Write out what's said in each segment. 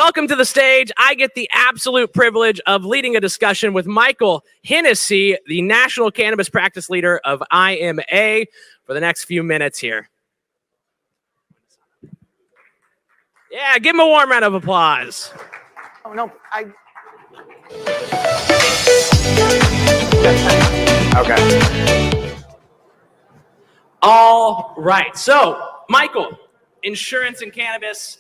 welcome to the stage. I get the absolute privilege of leading a discussion with Michael Hennessey, the National Cannabis Practice Leader of IMA, for the next few minutes here. Yeah, give him a warm round of applause. Oh, no, Okay. All right. So, Michael, insurance and cannabis,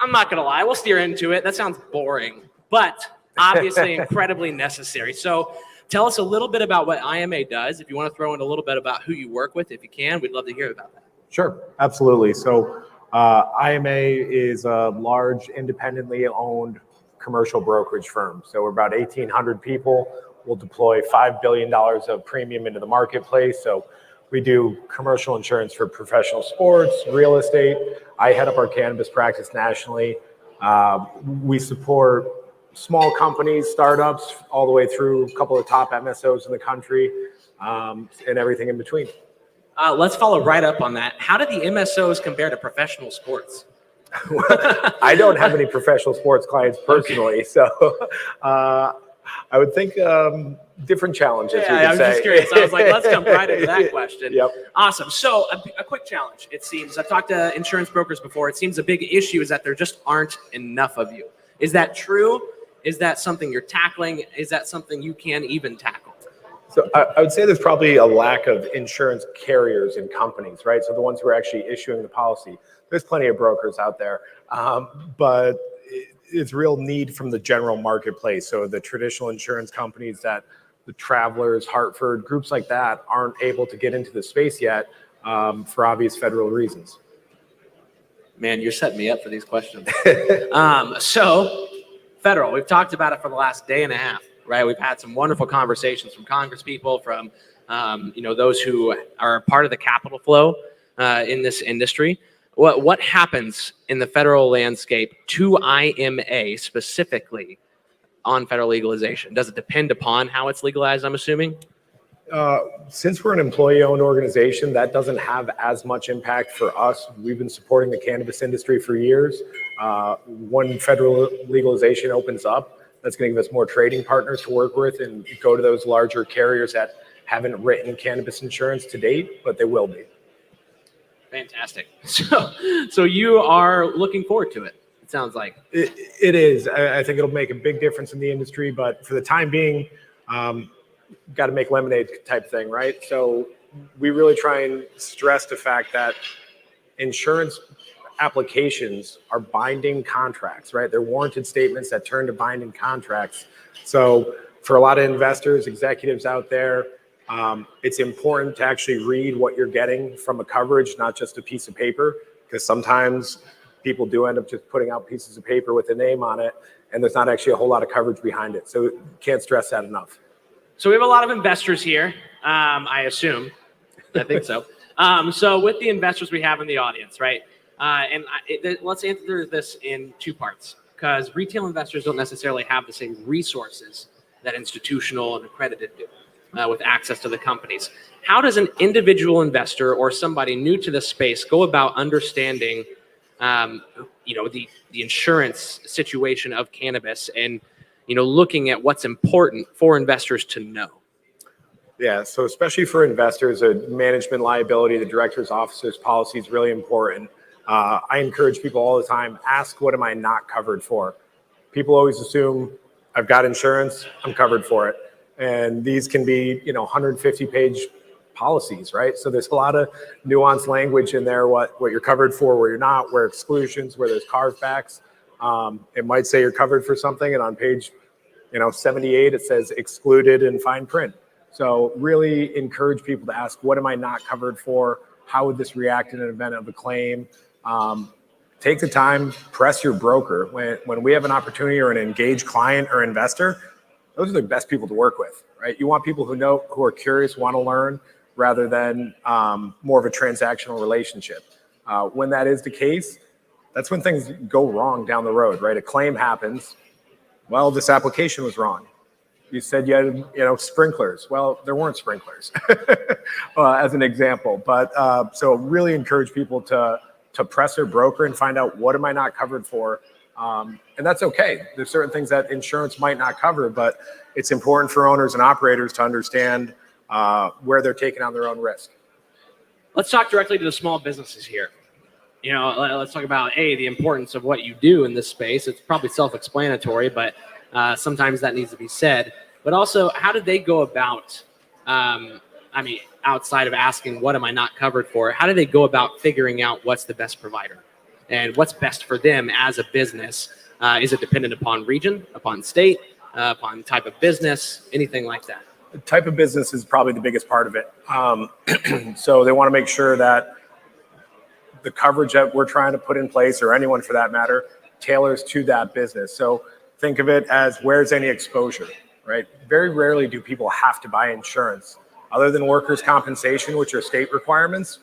I'm not going to lie. We'll steer into it. That sounds boring, but obviously incredibly necessary. So tell us a little bit about what IMA does. If you want to throw in a little bit about who you work with, if you can, we'd love to hear about that. Sure, absolutely. So IMA is a large independently owned commercial brokerage firm. So we're about 1,800 people. We'll deploy $5 billion of premium into the marketplace. So we do commercial insurance for professional sports, real estate. I head up our cannabis practice nationally. We support small companies, startups, all the way through a couple of top MSOs in the country, and everything in between. Let's follow right up on that. How do the MSOs compare to professional sports? I don't have any professional sports clients personally, okay. So I would think different challenges. Yeah, I was just curious. I was like, let's jump right into that question. Yep. Awesome. So a quick challenge. It seems, I've talked to insurance brokers before. It seems a big issue is that there just aren't enough of you. Is that true? Is that something you're tackling? Is that something you can even tackle? So I would say there's probably a lack of insurance carriers and companies, right? So the ones who are actually issuing the policy. There's plenty of brokers out there, but it's real need from the general marketplace. So the traditional insurance companies that the Travelers, Hartford, groups like that aren't able to get into the space yet for obvious federal reasons. Man, you're setting me up for these questions. So federal, we've talked about it for the last day and a half, right? We've had some wonderful conversations from Congress people, from those who are part of the capital flow in this industry. What happens in the federal landscape to IMA specifically on federal legalization? Does it depend upon how it's legalized, I'm assuming? Since we're an employee-owned organization, that doesn't have as much impact for us. We've been supporting the cannabis industry for years. When federal legalization opens up, that's going to give us more trading partners to work with and go to those larger carriers that haven't written cannabis insurance to date, but they will be. Fantastic. So you are looking forward to it, it sounds like. It is. I think it'll make a big difference in the industry, but for the time being, got to make lemonade type thing, right? So we really try and stress the fact that insurance applications are binding contracts, right? They're warranted statements that turn to binding contracts. So for a lot of investors, executives out there, it's important to actually read what you're getting from a coverage, not just a piece of paper, because sometimes people do end up just putting out pieces of paper with a name on it, and there's not actually a whole lot of coverage behind it. So can't stress that enough. So we have a lot of investors here, I assume. I think so. So with the investors we have in the audience, right? Let's answer this in two parts, because retail investors don't necessarily have the same resources that institutional and accredited do. With access to the companies. How does an individual investor or somebody new to the space go about understanding, the insurance situation of cannabis and, looking at what's important for investors to know? Yeah, so especially for investors, a management liability, the director's officer's policy is really important. I encourage people all the time, ask, what am I not covered for? People always assume I've got insurance, I'm covered for it. And these can be, 150-page policies, right? So there's a lot of nuanced language in there, what you're covered for, where you're not, where exclusions, where there's carve-backs. It might say you're covered for something, and on page, 78, it says excluded in fine print. So really encourage people to ask, what am I not covered for? How would this react in an event of a claim? Take the time, press your broker. When we have an opportunity or an engaged client or investor, those are the best people to work with, right? You want people who are curious, want to learn, rather than more of a transactional relationship. When that is the case, that's when things go wrong down the road, right? A claim happens. Well, this application was wrong. You said you had, sprinklers. Well, there weren't sprinklers, as an example. But so really encourage people to press their broker and find out, what am I not covered for? And that's okay. There's certain things that insurance might not cover, but it's important for owners and operators to understand where they're taking on their own risk. Let's talk directly to the small businesses here. Let's talk about the importance of what you do in this space. It's probably self-explanatory, but sometimes that needs to be said. But also, how did they go about, outside of asking what am I not covered for, how do they go about figuring out what's the best provider and what's best for them as a business? Is it dependent upon region, upon state, upon type of business, anything like that? The type of business is probably the biggest part of it. So they want to make sure that the coverage that we're trying to put in place, or anyone for that matter, tailors to that business. So think of it as, where's any exposure, right? Very rarely do people have to buy insurance. Other than workers' compensation, which are state requirements,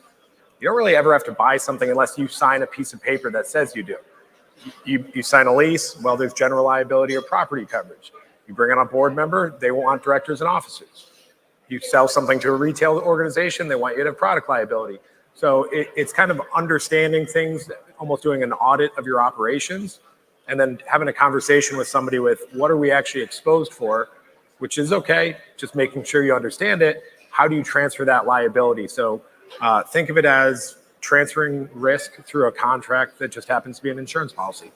you don't really ever have to buy something unless you sign a piece of paper that says you do. You sign a lease, well, there's general liability or property coverage. You bring on a board member, they want directors and officers. You sell something to a retail organization, they want you to have product liability. So it's kind of understanding things, almost doing an audit of your operations, and then having a conversation with somebody with, what are we actually exposed for, which is okay, just making sure you understand it. How do you transfer that liability? So think of it as transferring risk through a contract that just happens to be an insurance policy.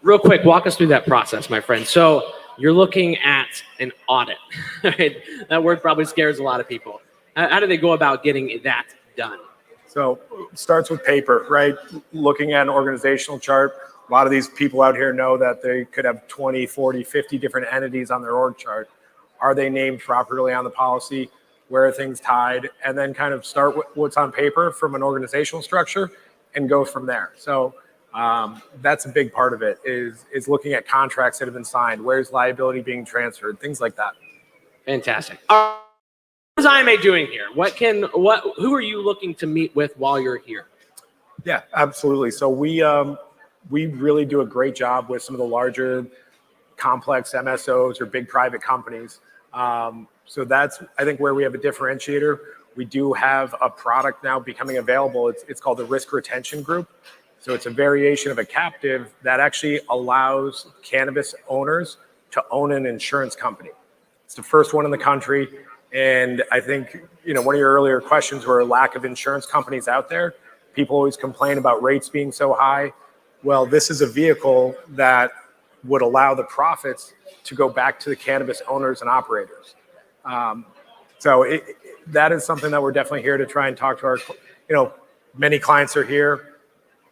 Real quick, walk us through that process, my friend. So you're looking at an audit. Right? That word probably scares a lot of people. How do they go about getting that done? So it starts with paper, right? Looking at an organizational chart. A lot of these people out here know that they could have 20, 40, 50 different entities on their org chart. Are they named properly on the policy? Where are things tied? And then kind of start with what's on paper from an organizational structure and go from there. So that's a big part of it, is looking at contracts that have been signed. Where's liability being transferred? Things like that. Fantastic. What is IMA doing here? Who are you looking to meet with while you're here? Yeah, absolutely. So we really do a great job with some of the larger complex MSOs or big private companies. So that's, I think, where we have a differentiator. We do have a product now becoming available. It's called the Risk Retention Group. So it's a variation of a captive that actually allows cannabis owners to own an insurance company. It's the first one in the country. And I think, one of your earlier questions were lack of insurance companies out there. People always complain about rates being so high. Well, this is a vehicle that would allow the profits to go back to the cannabis owners and operators. So that is something that we're definitely here to try and talk to our, many clients are here.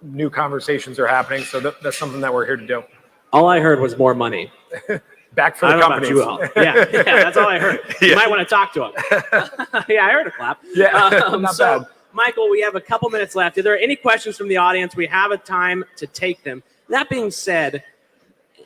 New conversations are happening. So that's something that we're here to do. All I heard was more money. Back for the companies. I don't know about you all. Yeah, that's all I heard. You might want to talk to him. Yeah, I heard a clap. Yeah, not bad. Michael, we have a couple minutes left. If there are any questions from the audience, we have a time to take them. That being said,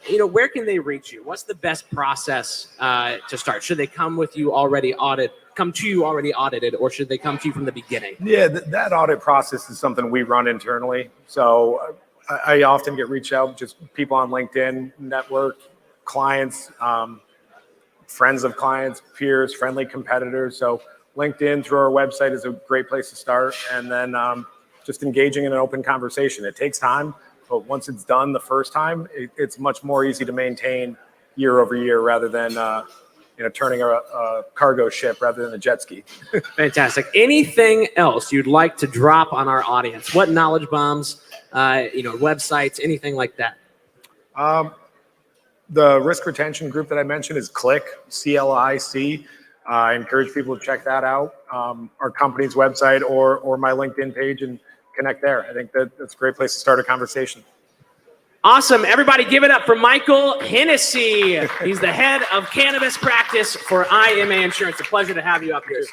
where can they reach you? What's the best process to start? Should they come to you already audited, or should they come to you from the beginning? Yeah, that audit process is something we run internally. So I often get reached out, just people on LinkedIn, network, clients, friends of clients, peers, friendly competitors. So LinkedIn through our website is a great place to start. And then just engaging in an open conversation. It takes time, but once it's done the first time, it's much more easy to maintain year over year rather than turning a cargo ship rather than a jet ski. Fantastic. Anything else you'd like to drop on our audience? What knowledge bombs, websites, anything like that? The risk retention group that I mentioned is CLIC, CLIC. I encourage people to check that out. Our company's website or my LinkedIn page, and connect there. I think that's a great place to start a conversation. Awesome. Everybody give it up for Michael Hennessey. He's the head of cannabis practice for IMA Insurance. A pleasure to have you up here.